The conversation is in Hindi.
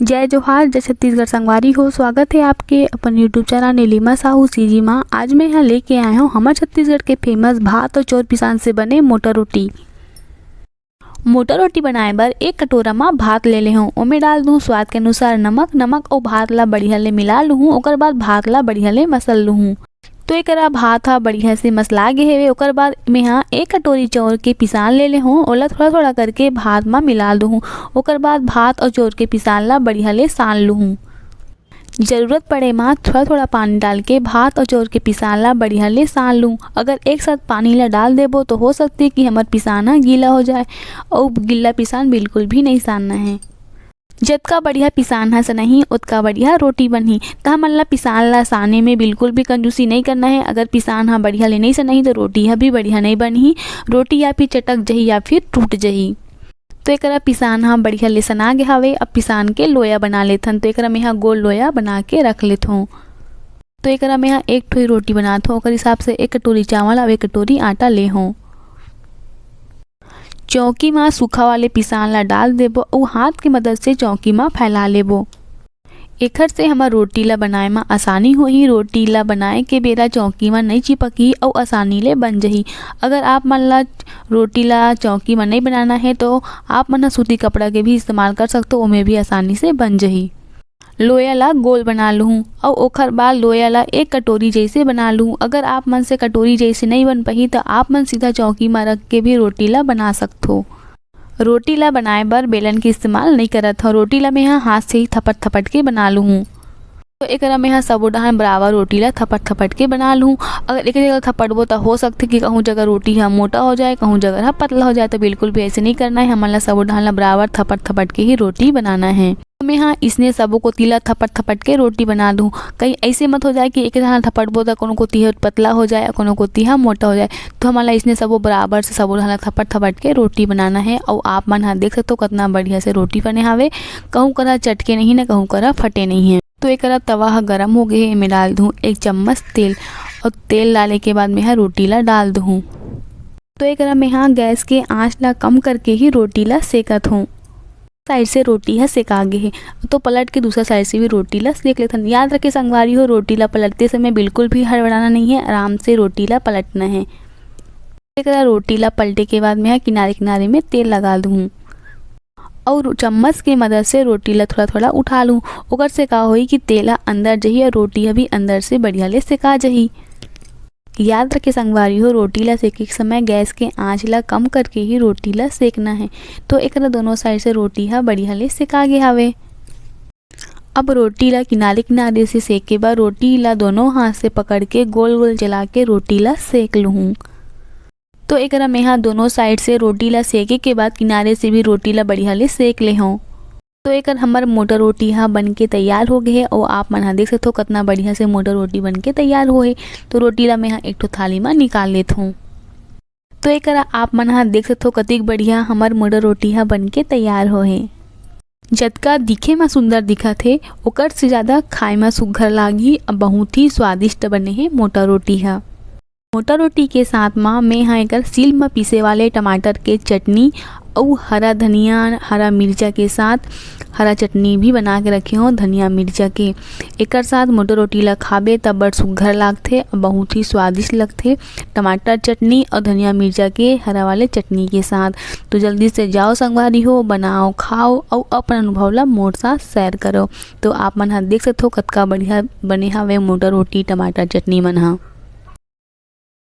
जय जोहार, जय छत्तीसगढ़ संगवारी हो। स्वागत है आपके अपन YouTube channel Neelima Sahu CG माँ। आज मैं यहाँ लेके आया हूँ हमारे छत्तीसगढ़ के फेमस भात और चौर पिसान से बने मोटा रोटी। मोटा रोटी बनाए बर एक कटोरा में भात ले ले हूँ। ओमे डाल दूँ स्वाद के अनुसार नमक और भात ला बढ़िया ले मिला लूँ। ओकर बाद भात ला बढ़िया ले मसल लूँ। तो एकरा भात हा बढ़िया से मसला गे हेवे। ओकर बाद मैं यहाँ एक कटोरी चौर के पिसान ले ले हूँ। ओला थोड़ा थोड़ा करके भात में मिला दूँ। ओकर बाद भात और चौर के पिसान ला बढ़िया ले सान लूँ। ज़रूरत पड़े माँ थोड़ा थोड़ा पानी डाल के भात और चौर के पिसान ला बढ़िया ले सान लूँ। अगर एक साथ पानी ला डाल देबो तो हो सकती है कि हमार पिसाना गीला हो जाए, और गीला पिसान बिल्कुल भी नहीं सानना है। जतका बढ़िया पिसान हस नहीं उतका बढ़िया रोटी बनही। तो हमन ला पिसान ला साने में बिल्कुल भी कंजूसी नहीं करना है। अगर पिसान हाँ बढ़िया ले नहीं सनही तो रोटी हा भी बढ़िया नहीं बनही। रोटी या फिर चटक जही या फिर टूट जही। तो एकरा पिसान हाँ बढ़िया ले सना गे हवे। अब पिसान के लोया बना लेथन। तो एकरा में यहाँ गोल लोया बना के रख लेत हूँ। तो एकरा में यहाँ एक ठोई रोटी बनात हूँ। ओकर हिसाब से एक कटोरी चावल और एक कटोरी आटा ले हूँ। चौकी में सूखा वाले पिसान ला डाल देबो और हाथ की मदद से चौकी में फैला लेबो। एखर से हमार रोटी ला बनाए में आसानी होही। रोटी ला बनाए के बेरा चौकी में नहीं चिपकी और आसानी ले बन जही। अगर आप मन ला रोटी ला चौकी में नहीं बनाना है तो आप मन सूती कपड़ा के भी इस्तेमाल कर सकते हो, ओमे भी आसानी से बन जही। लोया ला गोल बना लूँ और ओखर बाद लोया ला एक कटोरी जैसे बना लूँ। अगर आप मन से कटोरी जैसे नहीं बन पाही तो आप मन सीधा चौकी में रख के भी रोटी ला बना सकते हो। रोटी ला बनाए बर बेलन के इस्तेमाल नहीं करत हो। रोटी ला मैं यहाँ हाथ से ही थपट के बना लूँ। तो एकरा में यहाँ सबो डहान बराबर रोटी ला थपट के बना लूँ। अगर एक जगह थपटबो तो हो सकते कि कहूँ जगह रोटी यहाँ मोटा हो जाए, कहूँ जगह पतला हो जाए। तो बिल्कुल भी ऐसे नहीं करना है। हमारा सबो डहान ला बराबर थपट के ही रोटी बनाना है। मैं यहाँ इसने सबों को तिला थपट के रोटी बना दूँ। कहीं ऐसे मत हो जाए कि एक जगह थपटबो तो कोनो को तिहा पतला हो जाए, कोनो को तिहा मोटा हो जाए। तो हमारा इसने सबों बराबर से सबों डहान थपट के रोटी बनाना है। और आप मन यहाँ देख सकते हो कितना बढ़िया से रोटी बने हावे। कहूँ करा चटके नहीं ना कहूँ करा फटे नहीं है। तो एक तवा गरम हो गए, मैं डाल दूँ एक चम्मच तेल। और तेल डाले के बाद मैं यहाँ रोटी ला डाल दूँ। तो एक मैं यहाँ गैस के आँच ला कम करके ही रोटी ला सेकत हूँ। साइड से रोटी है सेका गे है तो पलट के दूसरा साइड से भी रोटी ला सेक लेथन। याद रखे संगवारी हो, रोटी ला पलटते समय बिल्कुल भी हड़बड़ाना नहीं है, आराम से रोटी ला पलटना है। एक रोटी ला पलटे के बाद मैं किनारे किनारे में तेल लगा दूँ और चम्मच के मदद से रोटी ला थोड़ा थोड़ा उठा लूँ। ओकर से का होई कि तेला अंदर जही और रोटी भी अंदर से बढ़िया ले सेका जही। याद रखे संगवारी हो, रोटी ला सेके के समय गैस के आंच ला कम करके ही रोटी ला सेकना है। तो एक दोनों साइड से रोटी हा बढ़िया ले सेका गे हावे। अब रोटी ला किनारे किनारे से सेक के बाद रोटी ला दोनों हाथ से पकड़ के गोल गोल चला के रोटी ला सेक लूँ। तो एक मैं यहाँ दोनों साइड से रोटी ला सेके के बाद किनारे से भी रोटी ला बढ़िया ले सेक ले हूँ। तो एक हमार मोटा रोटी यहाँ बन के तैयार हो गए है। और आप मन यहाँ देख सकते हो कितना बढ़िया से मोटा रोटी बन के तैयार हो है। तो रोटी ला मैं यहाँ एक तो थाली में निकाल लेता हूँ। तो एक आप मन यहाँ देख सकते हो कतिक बढ़िया हमार मोटा रोटी यहाँ बन के तैयार हो है। जतका दिखे में सुंदर दिखत है ओकर से ज़्यादा खाए में सुघर लागी। अब बहुत ही स्वादिष्ट बने है मोटा रोटी है। मोटा रोटी के साथ में मैं यहाँ एक सील में पीसे वाले टमाटर के चटनी और हरा धनिया हरा मिर्चा के साथ हरा चटनी भी बना के रखे हो धनिया मिर्चा के। एक साथ मोटा रोटी ला खाबे तब बड़ सुघर लागथे, बहुत ही स्वादिष्ट लगथे टमाटर चटनी और धनिया मिर्चा के हरा वाले चटनी के साथ। तो जल्दी से जाओ संगवारी हो, बनाओ खाओ और अपन अनुभव ला मोर साथ शेयर करो। तो आप मन देख सकते हो कतका बढ़िया बने हावे मोटा रोटी टमाटर चटनी मन हा।